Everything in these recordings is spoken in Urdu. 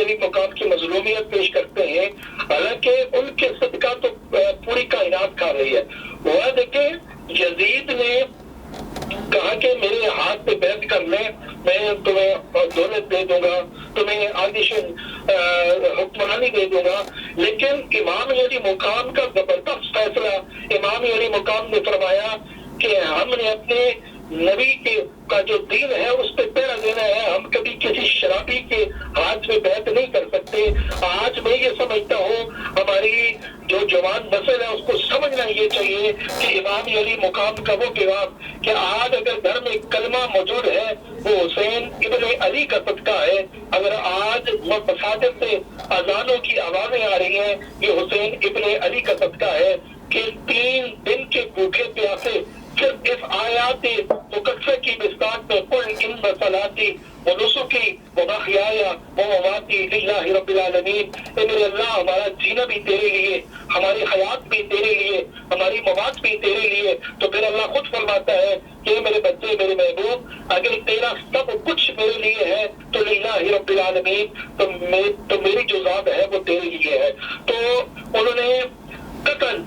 علی مقام کی مظلومیت پیش کرتے ہیں، حالانکہ ان کے صدقہ تو پوری کائنات کھا رہی ہے۔ وہ دیکھیں یزید نے کہا کہ میرے ہاتھ پہ بیعت کر لیں، میں تمہیں دولت دے دوں گا، تمہیں آگش حکمرانی دے دوں گا، لیکن امام علی مقام کا زبردست فیصلہ، امام علی مقام نے فرمایا کہ ہم نے اپنے نبی کا جو دین ہے اس پہ پہرا دینا ہے، ہم کبھی کسی شرابی کے ہاتھ میں بیعت نہیں کر سکتے۔ آج میں یہ سمجھتا ہوں ہماری جو جوان نسل ہے اس کو سمجھنا یہ چاہیے کہ امام علی مقام کا وہ پیغام کہ آج اگر گھر میں کلمہ موجود ہے وہ حسین ابن علی کا صدقہ ہے، اگر آج مساجد سے اذانوں کی آوازیں آ رہی ہیں یہ حسین ابن علی کا صدقہ ہے کہ 3 دن کے بھوکے پیاسے صرف اس آیات مقدسہ کی مصداق میں قل ان صلاتی و نسکی و محیای و مماتی للہ رب العالمین، اے میرے اللہ ہمارا جینا بھی تیرے لیے، ہماری حیات بھی تیرے لیے، ہماری ممات بھی تیرے لیے۔ تو پھر اللہ خود فرماتا ہے کہ میرے بچے، میرے محبوب، اگر تیرا سب کچھ میرے لیے ہے تو للہ رب العالمین، تو میری جو ذات ہے وہ تیرے لیے ہے۔ تو انہوں نے قتل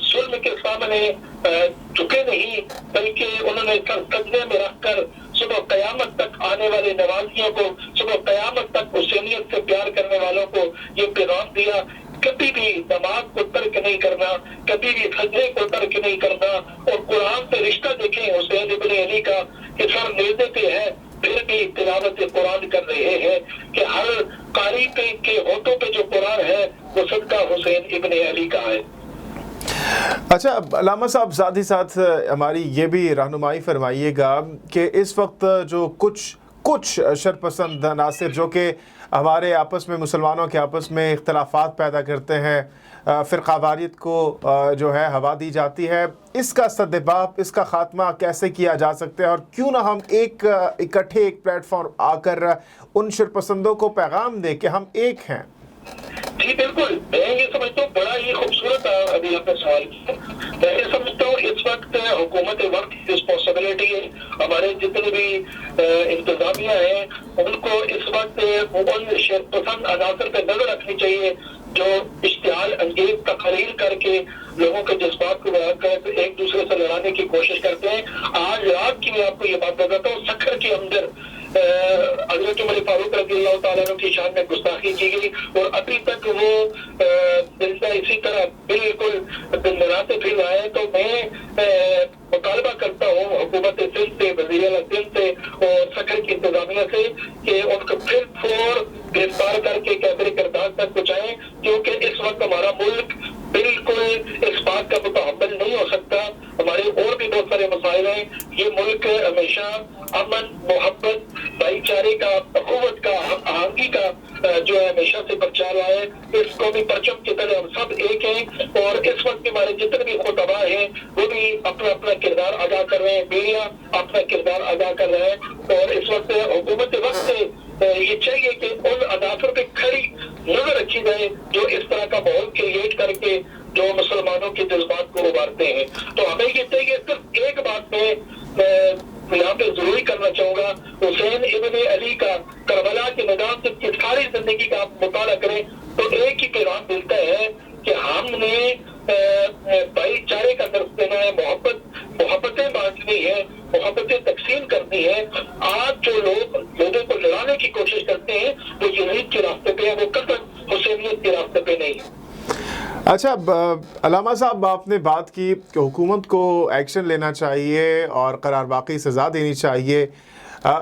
ظلم کے سامنے جھکے نہیں، بلکہ انہوں نے سجدے میں رکھ کر صبح قیامت تک آنے والے نوازیوں کو، صبح قیامت تک حسینیت سے پیار کرنے والوں کو یہ پیغام دیا، کبھی بھی نماز کو ترک نہیں کرنا، کبھی بھی سجدے کو ترک نہیں کرنا۔ اور قرآن سے رشتہ دیکھیں حسین ابن علی کا کہ سر نیزے پہ ہے پھر بھی تلاوت قرآن کر رہے ہیں، کہ ہر قاری پہ کے ہونٹوں پہ جو قرآن ہے وہ صدقہ حسین ابن علی کا ہے۔ اچھا علامہ صاحب، ساتھ ہی ساتھ ہماری یہ بھی رہنمائی فرمائیے گا کہ اس وقت جو کچھ شرپسند عناصر جو کہ ہمارے آپس میں، مسلمانوں کے آپس میں اختلافات پیدا کرتے ہیں، فرقہ واریت کو جو ہے ہوا دی جاتی ہے، اس کا سدباب، اس کا خاتمہ کیسے کیا جا سکتا ہے، اور کیوں نہ ہم اکٹھے ایک پلیٹ فارم آ کر ان شرپسندوں کو پیغام دیں کہ ہم ایک ہیں؟ جی بالکل، میں یہ سمجھتا ہوں بڑا ہی خوبصورت ابھی آپ نے سوال کیا۔ میں یہ سمجھتا ہوں اس وقت حکومت وقت کی رسپانسبلٹی ہے، ہمارے جتنے بھی انتظامیہ ہیں ان کو اس وقت ان شرپسند عناصر پہ نظر رکھنی چاہیے جو اشتعال انگیز تقریر کر کے لوگوں کے جذبات کو بیان کر ایک دوسرے سے لڑانے کی کوشش کرتے ہیں۔ آج رات کی میں آپ کو یہ بات بتاتا ہوں، سکھر کے اندر حضرت عمر فاروق رضی اللہ تعالیٰ عنہ کی شان میں گستاخی کی گئی، اور ابھی تک وہ زندہ اسی طرح بالکل دنراتے پھر رہا ہے۔ تو میں مطالبہ کرتا ہوں حکومت سندھ سے، وزیر اعلیٰ سندھ سے اور سکھر کی انتظامیہ سے کہ ان کو پھر فور گرفتار کر کے کیسے کردار تک پہنچائیں، کیونکہ اس وقت ہمارا ملک بالکل اس بات کا متحمل نہیں ہو سکتا۔ ہمارے اور بھی بہت سارے مسائل ہیں، یہ ملک ہمیشہ امن، محبت، بھائی چارے کا، اخوت کا، ہم آہنگی کا جو ہے ہمیشہ سے بچا رہا ہے۔ اس قومی پرچم کی طرح ہم سب ایک ہیں، اور اس وقت ہمارے جتنے بھی خطباء ہیں وہ بھی اپنا اپنا کردار ادا کر رہے ہیں، میڈیا اپنا کردار ادا کر رہا ہے، اور اس وقت حکومت وقت سے یہ چاہیے کہ ان عناصر پہ کھڑی نظر رکھی جائے جو اس طرح کا ماحول کریٹ کر کے جو مسلمانوں کے جذبات کو ابھارتے ہیں۔ تو ہمیں یہ چاہیے، صرف ایک بات میں یہاں پہ ضروری کرنا چاہوں گا، حسین ابن علی کا کربلا کے میدان سے کی ساری زندگی کا آپ مطالعہ کریں تو ایک ہی پیغام ملتا ہے کہ ہم نے بھائی چارے کا درس دینا ہے، محبتیں بانٹنی ہے، محبتیں تقسیم کرنی ہے۔ آج جو لوگوں کو لڑانے کی کوشش کرتے ہیں وہ یزید کے راستے پہ ہے، وہ قطعاً حسینیت کے راستے پہ نہیں۔ اچھا علامہ صاحب، آپ نے بات کی کہ حکومت کو ایکشن لینا چاہیے اور قرار باقی سزا دینی چاہیے،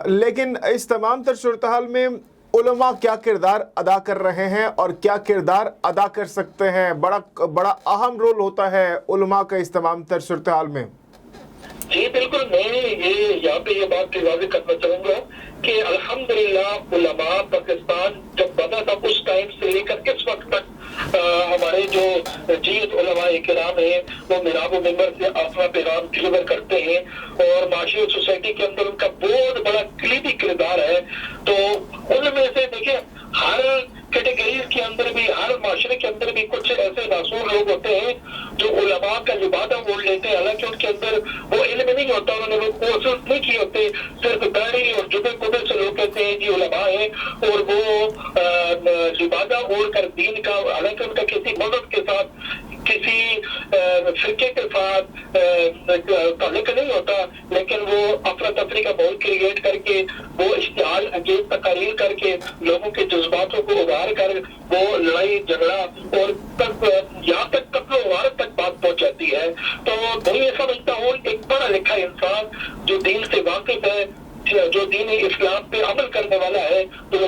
لیکن اس تمام تر صورتحال میں علماء کیا کردار ادا کر رہے ہیں اور کیا کردار ادا کر سکتے ہیں؟ بڑا اہم رول ہوتا ہے علماء کا اس تمام تر صورتحال میں۔ جی بالکل، میں یہاں پہ یہ بات بھی واضح کرنا چاہوں گا کہ الحمدللہ علماء پاکستان جب بنا تھا اس ٹائم سے لے کر اس وقت تک ہمارے جو جیت علماء کرام ہیں وہ میراب و منبر سے اپنا پیغام ڈلیور کرتے ہیں، اور معاشی اور سوسائٹی کے اندر ان کا بہت بڑا کلیدی کردار ہے۔ تو ان میں سے دیکھیں ہر کیٹیگریز کے اندر بھی، ہر معاشرے کے اندر بھی کچھ ایسے معصوم لوگ ہوتے ہیں جو علماء کا لبادہ اوڑھ لیتے ہیں، حالانکہ ان کے اندر وہ علم نہیں ہوتا، انہوں نے وہ کورسز نہیں کیے ہوتے، صرف داڑھی اور جبے کو بہت سے لوگ کہتے ہیں کہ علماء ہیں اور وہ لبادہ اوڑھ کر دین کا، حالانکہ ان کا کسی مذہب کے ساتھ، کسی فرقے کے ساتھ تعلق نہیں ہوتا، لیکن وہ افراتفری کا ماحول کریٹ کر کے، وہ اشتعال انگیز تقاریر کر کے، لوگوں کے جذباتوں کو ابھار کر وہ لڑائی جھگڑا اور یہاں تک قتل و غارت تک بات پہنچ جاتی ہے. تو میں یہ سمجھتا ہوں ایک پڑھا لکھا انسان جو دین سے واقف ہے، جو دین اسلام پہ عمل کرنے والا ہے، تو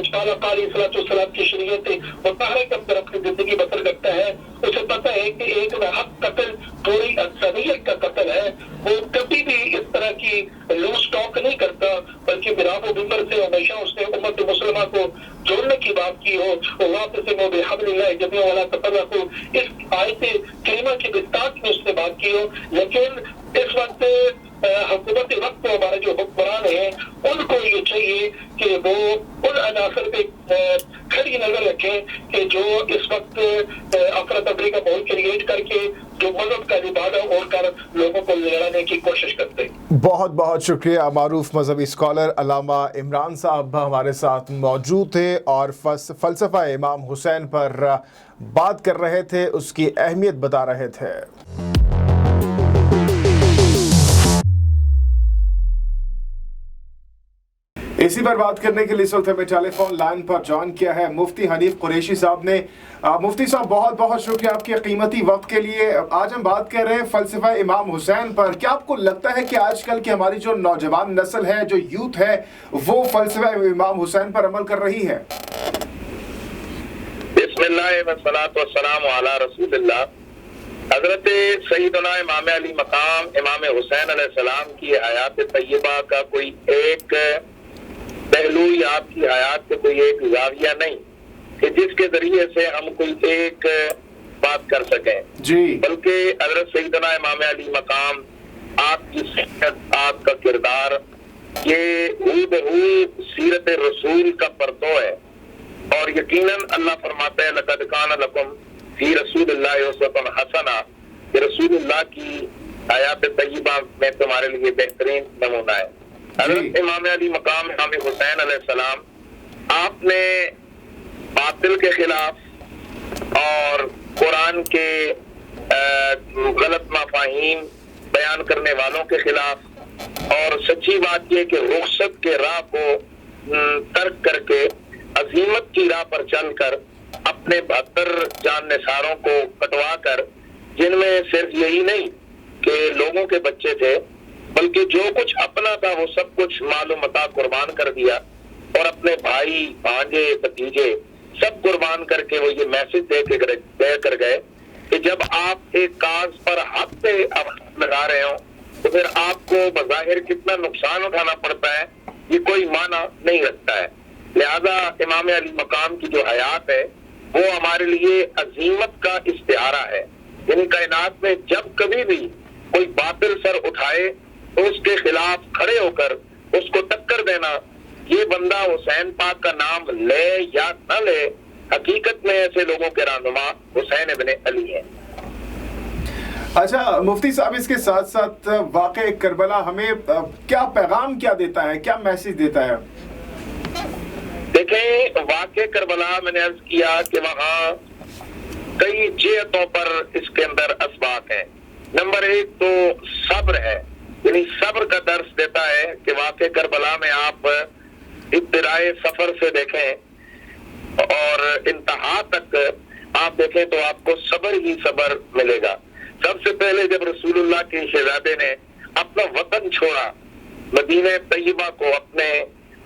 قاری صلاۃ والسلام کی شریعت مطالعہ کے اندر اپنی زندگی بسر کرتا ہے، اسے پتہ ہے کہ ایک حق قتل پوری انسانیت کا قتل ہے. وہ کبھی بھی اس طرح کی لوز ٹاک نہیں کرتا، بلکہ براب و بمبر سے ہمیشہ اس نے امت مسلمہ کو جوڑنے کی بات کی ہو. وَاعْتَصِمُوا بِحَبْلِ اللَّهِ جَمِيعًا وَلَا تَفَرَّقُوا، اس آیت کریمہ کی بستات میں اس نے بات کی ہو. لیکن اس وقت حکومت وقت کو ہمارے جو حکمران ہیں ان کو یہ چاہیے کہ وہ ان عناصر پہ کھڑی نظر رکھیں کہ جو اس وقت افراتفری کا ماحول کریٹ کر کے جو مذہب کا لبادہ اوڑھ کر لوگوں کو لڑانے کی کوشش کرتے ہیں. بہت بہت شکریہ. معروف مذہبی اسکالر علامہ عمران صاحب ہمارے ساتھ موجود تھے اور فلسفہ امام حسین پر بات کر رہے تھے، اس کی اہمیت بتا رہے تھے. اسی پر بات کرنے کے لیے اس وقت ہمیں ٹیلی فون لائن پر جوائن کیا ہے مفتی حنیف قریشی صاحب نے. مفتی صاحب بہت بہت شکریہ آپ کے قیمتی وقت کے لیے. آج ہم بات کر رہے ہیں فلسفہ امام حسین پر. کیا آپ کو لگتا ہے کہ آج کل کی ہماری جو نوجوان نسل ہے، جو یوتھ ہے، وہ فلسفہ امام حسین پر عمل کر رہی ہے؟ بسم اللہ والصلاۃ والسلام علی رسول اللہ. حضرت سیدنا امام علی مقام امام حسین علیہ السلام کی حیات طیبہ کا کوئی ایک پہلو یا آپ کی حیات کے کوئی ایک زاویہ نہیں کہ جس کے ذریعے سے ہم کوئی ایک بات کر سکیں جی، بلکہ حضرت سیدنا امام علی مقام، آپ کی صحت، آپ کا کردار، یہ ہو بہو سیرت رسول کا پرتو ہے. اور یقیناً اللہ فرماتا ہے لقد کان لکم فی رسول اللہ اسوۃ حسنہ، کہ رسول اللہ کی حیات طیبہ میں تمہارے لیے بہترین نمونہ ہے. حضرت امام علی مقام امام حسین علیہ السلام، آپ نے باطل کے خلاف اور قرآن کے غلط مفاہیم بیان کرنے والوں کے خلاف، اور سچی بات یہ کہ رخصت کے راہ کو ترک کر کے عزیمت کی راہ پر چل کر اپنے 72 جان نثاروں کو کٹوا کر، جن میں صرف یہی نہیں کہ لوگوں کے بچے تھے بلکہ جو کچھ اپنا تھا وہ سب کچھ مال و متاع قربان کر دیا، اور اپنے بھائی، بھانجے، بھتیجے سب قربان کر کے وہ یہ میسج دے کر گئے کہ جب آپ ایک کاز پر حق پہ لگا رہے ہوں تو پھر آپ کو بظاہر کتنا نقصان اٹھانا پڑتا ہے یہ کوئی معنی نہیں رکھتا ہے. لہذا امام علی مقام کی جو حیات ہے وہ ہمارے لیے عظیمت کا استعارہ ہے. یعنی کائنات میں جب کبھی بھی کوئی باطل سر اٹھائے تو اس کے خلاف کھڑے ہو کر اس کو ٹکر دینا، یہ بندہ حسین پاک کا نام لے یا نہ لے، حقیقت میں ایسے لوگوں کے رہنما حسین ابن علی ہیں. اچھا مفتی صاحب، اس کے ساتھ ساتھ واقع کربلا ہمیں کیا پیغام کیا دیتا ہے، کیا میسج دیتا ہے؟ دیکھیں، واقع کربلا میں نے عرض کیا کہ وہاں کئی جہتوں پر اس کے اندر اسباق ہیں. نمبر ایک تو صبر ہے، یعنی صبر کا درس دیتا ہے کہ واقع کربلا میں آپ ابتدائے سفر سے دیکھیں اور انتہا تک آپ دیکھیں تو آپ کو صبر ہی صبر ملے گا. سب سے پہلے جب رسول اللہ کے شہزادے نے اپنا وطن چھوڑا، مدینہ طیبہ کو، اپنے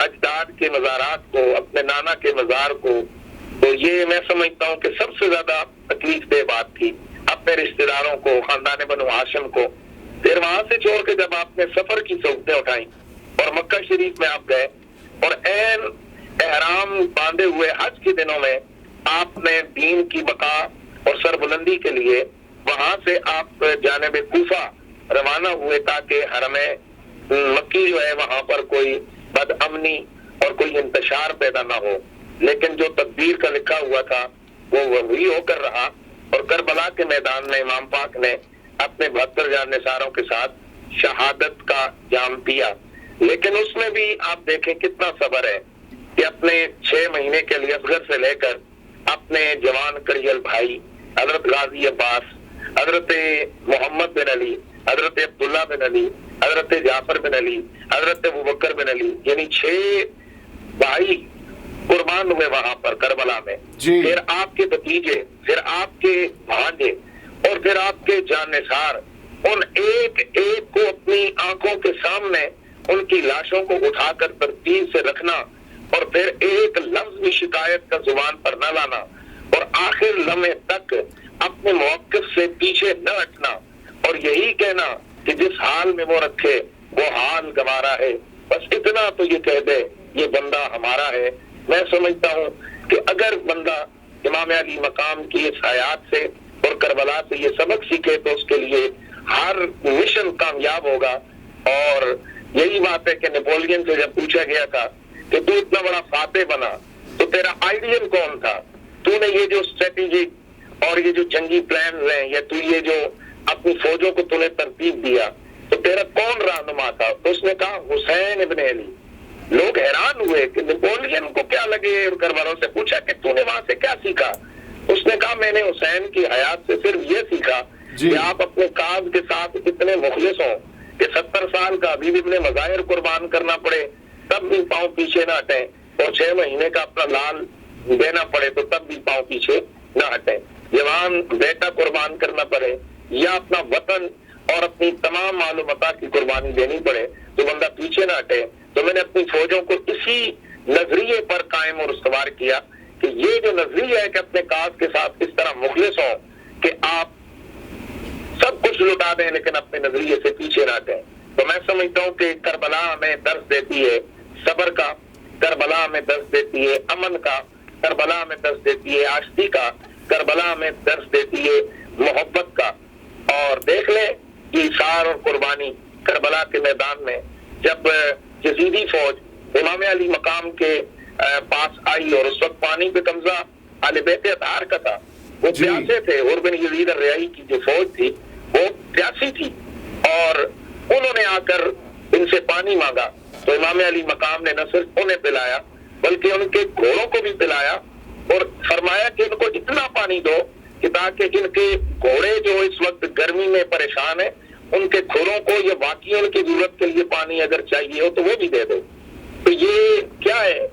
اجداد کے مزارات کو، اپنے نانا کے مزار کو، تو یہ میں سمجھتا ہوں کہ سب سے زیادہ تکلیف دہ بات تھی. اپنے رشتہ داروں کو، خاندان بنو ہاشم کو، پھر وہاں سے چھوڑ کے جب آپ نے سفر کی سہولتیں اٹھائیں اور مکہ شریف میں آپ گئے اور عین احرام باندھے ہوئے حج کے دنوں میں آپ نے دین کی بقا اور سربلندی کے لیے وہاں سے آپ جانب کوفہ روانہ ہوئے تاکہ حرم مکی جو ہے وہاں پر کوئی بد امنی اور کوئی انتشار پیدا نہ ہو. لیکن جو تدبیر کا لکھا ہوا تھا وہ وہی ہو کر رہا، اور کربلا کے میدان میں امام پاک نے اپنے 72 جان نثاروں کے ساتھ شہادت کا جام پیا. لیکن اس میں بھی آپ دیکھیں کتنا صبر ہے کہ اپنے 6 مہینے کے لیے اصغر سے لے کر اپنے جوان کڑیل بھائی حضرت غازی عباس، حضرت محمد بن علی، حضرت عبداللہ بن علی، حضرت جعفر بن علی، حضرت ابوبکر بن علی، یعنی 6 بھائی قربان ہوئے وہاں پر کربلا میں. پھر آپ کے بھتیجے، پھر آپ کے بھانجے، اور پھر آپ کے جانثار، ان ایک ایک کو اپنی آنکھوں کے سامنے ان کی لاشوں کو اٹھا کر ترتیب سے رکھنا، اور پھر ایک لفظ بھی شکایت کا زبان پر نہ لانا، اور آخر لمحے تک اپنے موقف سے پیچھے نہ ہٹنا، اور یہی کہنا کہ جس حال میں وہ رکھے وہ حال گوارا ہے. بس اتنا تو یہ کہہ دے یہ بندہ ہمارا ہے. میں سمجھتا ہوں کہ اگر بندہ امام علی مقام کی اس حیات سے اور کربلا سے یہ سبق سیکھے تو اس کے لیے ہر مشن کامیاب ہوگا. اور یہی بات ہے کہ نیپولین سے جب پوچھا گیا تھا کہ تو اتنا بڑا فاتح بنا تو تیرا آئیڈیل کون تھا، تو نے یہ جو اسٹریٹجی اور یہ جو جنگی پلانز ہیں، یا تو یہ جو اپنی فوجوں کو تو نے ترتیب دیا، تو تیرا کون رہنما تھا؟ تو اس نے کہا حسین ابن علی. لوگ حیران ہوئے کہ نیپولین کو کیا لگے، اور گھر والوں سے پوچھا کہ تو نے وہاں سے کیا سیکھا؟ اس نے کہا میں نے حسین کی حیات سے صرف یہ سیکھا کہ آپ اپنے کاز کے ساتھ اتنے مخلص ہوں کہ 70 سال کا ابھی بھی اپنے مظاہر قربان کرنا پڑے تب بھی پاؤں پیچھے نہ ہٹیں، اور 6 مہینے کا اپنا لال دینا پڑے تو تب بھی پاؤں پیچھے نہ ہٹیں. جوان بیٹا قربان کرنا پڑے یا اپنا وطن اور اپنی تمام معلومات کی قربانی دینی پڑے تو بندہ پیچھے نہ ہٹے. تو میں نے اپنی فوجوں کو اسی نظریے پر قائم اور استوار کیا کہ یہ جو نظریہ ہے کہ اپنے کاز کے ساتھ اس طرح مخلص ہوں کہ آپ سب کچھ لٹا دیں لیکن اپنے نظریے سے پیچھے نہ ہٹیں. تو میں سمجھتا ہوں کہ کربلا ہمیں درس دیتی ہے صبر کا، کربلا ہمیں درس دیتی ہے امن کا، کربلا ہمیں درس دیتی ہے عاشقی کا، کربلا ہمیں درس دیتی ہے محبت کا. اور دیکھ لیں کہ ایثار اور قربانی کربلا کے میدان میں جب یزیدی فوج امام علی مقام کے پاس آئی اور اس وقت پانی پہ قبضہ اہل بیت اطہار کا تھا، وہ پیاسے تھے. اور بن یزید الریائی کی جو فوج تھی وہ پیاسی تھی، اور انہوں نے آ کر ان سے پانی مانگا تو امام علی مقام نے نہ صرف انہیں پلایا بلکہ ان کے گھوڑوں کو بھی پلایا، اور فرمایا کہ ان کو اتنا پانی دو کہ تاکہ جن کے گھوڑے جو اس وقت گرمی میں پریشان ہیں ان کے گھوڑوں کو یہ واقعی ان کی ضرورت کے لیے پانی اگر چاہیے ہو تو وہ بھی دے دو. تو یہ کیا ہے؟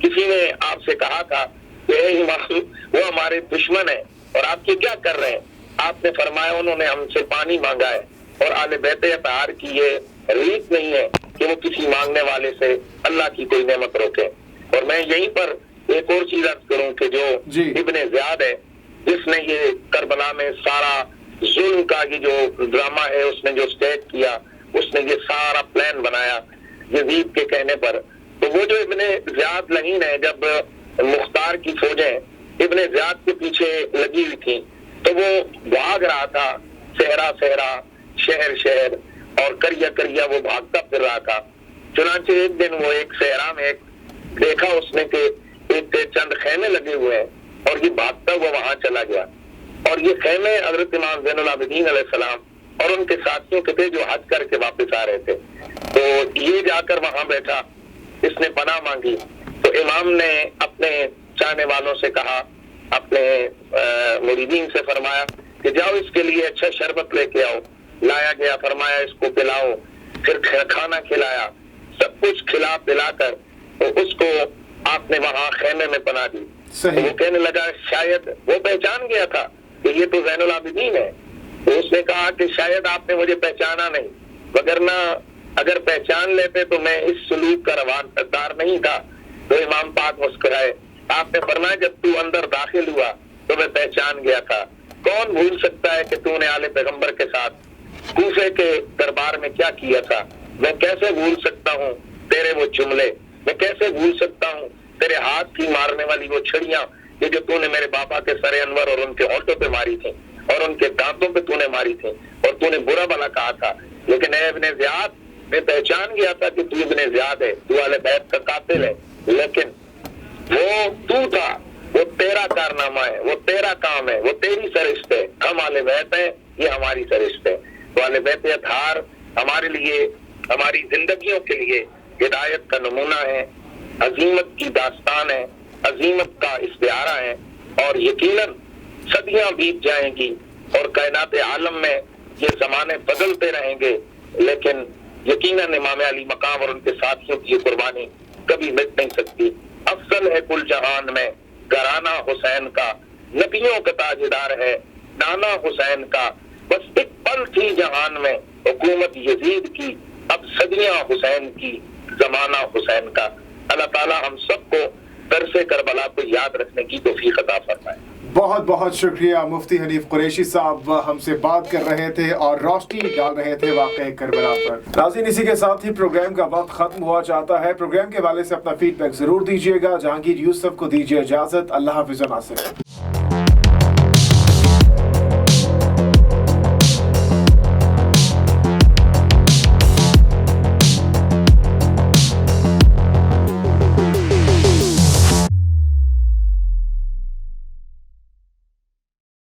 کسی نے آپ سے کہا تھا کہ امام وہ ہمارے دشمن ہیں اور آپ یہ کیا کر رہے ہیں؟ آپ نے فرمایا انہوں نے ہم سے پانی مانگا ہے، اور اہل بیت اطہار کی یہ ریت نہیں ہے کہ وہ کسی مانگنے والے سے اللہ کی کوئی نعمت روکے. اور میں یہیں پر ایک اور چیز عرض کروں کہ جو ابن زیاد ہے جس نے یہ کربلا میں سارا ظلم کا یہ جو ڈرامہ ہے اس نے جو سٹیج کیا، اس نے یہ سارا پلان بنایا یزید کے کہنے پر. تو وہ جو ابن زیاد لعین ہے، جب مختار کی فوجیں ابن زیاد کے پیچھے لگی ہوئی تھیں تو وہ بھاگ رہا تھا صحرا صحرا، شہر شہر، اور کریا کریا وہ بھاگتا پھر رہا تھا. چنانچہ ایک دن وہ ایک صحرا میں دیکھا اس نے کہ ایک چند خیمے لگے ہوئے ہیں، اور یہ بھاگتا ہوا وہاں چلا گیا. اور یہ خیمے حضرت امام زین العابدین علیہ السلام اور ان کے ساتھیوں کے تھے جو حج کر کے واپس آ رہے تھے. تو یہ جا کر وہاں بیٹھا، اس نے پناہ مانگی. تو امام نے اپنے چاہنے والوں سے کہا، اپنے مریدین سے فرمایا کہ جاؤ اس کے لیے اچھا شربت لے کے آؤ. لایا گیا، فرمایا اس کو پلاؤ. پھر کھانا کھلایا، سب کچھ کھلا پلا کر اس کو آپ نے وہاں خیمے میں پناہ دی. وہ کہنے لگا شاید وہ پہچان گیا تھا کہ یہ تو زین العابدین ہے. تو اس نے کہا کہ شاید آپ نے مجھے پہچانا نہیں، وگرنہ اگر پہچان لیتے تو میں اس سلوک کا روادار نہیں تھا. تو امام پاک مسکرائے. آپ نے فرمایا جب تو اندر داخل ہوا تو میں پہچان گیا تھا. کون بھول سکتا ہے کہ تو نے آل پیغمبر کے ساتھ کوفے کے دربار میں کیا کیا تھا؟ میں کیسے بھول سکتا ہوں تیرے وہ جملے، میں کیسے بھول سکتا ہوں تیرے ہاتھ کی مارنے والی وہ چھڑیاں یہ جو تو نے میرے باپا کے سر انور اور ان کے ہونٹوں پہ ماری تھی اور ان کے دانتوں پہ تو نے ماری تھی، اور تو نے برا بھلا کہا تھا. لیکن اے ابن زیاد، میں پہچان گیا تھا کہ تو ابن زیاد ہے، تو اہل بیت کا قاتل ہے، لیکن وہ تو تھا، وہ تیرا کارنامہ ہے، وہ تیرا کام ہے، وہ تیری سرشت ہے. ہم اہل بیت ہیں، یہ ہماری سرشت ہے. تو اہل بیت اطہار ہمارے لیے ہماری زندگیوں کے لیے ہدایت کا نمونہ ہے، عظیمت کی داستان ہے، عظیمت کا استعارہ ہے، اور یقیناً صدیاں بیت جائیں گی اور کائنات عالم میں یہ زمانے بدلتے رہیں گے، لیکن یقیناً امام علی مقام اور ان کے ساتھیوں کی یہ قربانی کبھی مٹ نہیں سکتی۔ افضل ہے کل جہان میں گھرانہ حسین کا، نبیوں کا تاجدار ہے نانا حسین کا، بس ایک پل تھی جہان میں حکومت یزید کی، اب صدیاں حسین کی، زمانہ حسین کا۔ اللہ تعالی ہم سب کو درس کربلا کو یاد رکھنے کی توفیق عطا فرمائے۔ بہت بہت شکریہ مفتی حنیف قریشی صاحب، ہم سے بات کر رہے تھے اور روشنی ڈال رہے تھے واقعہ کربلا پر۔ ناظرین، اسی کے ساتھ ہی پروگرام کا وقت ختم ہوا چاہتا ہے۔ پروگرام کے حوالے سے اپنا فیڈ بیک ضرور دیجیے گا۔ جہانگیر یوسف کو دیجیے اجازت، اللہ حافظ ناصر۔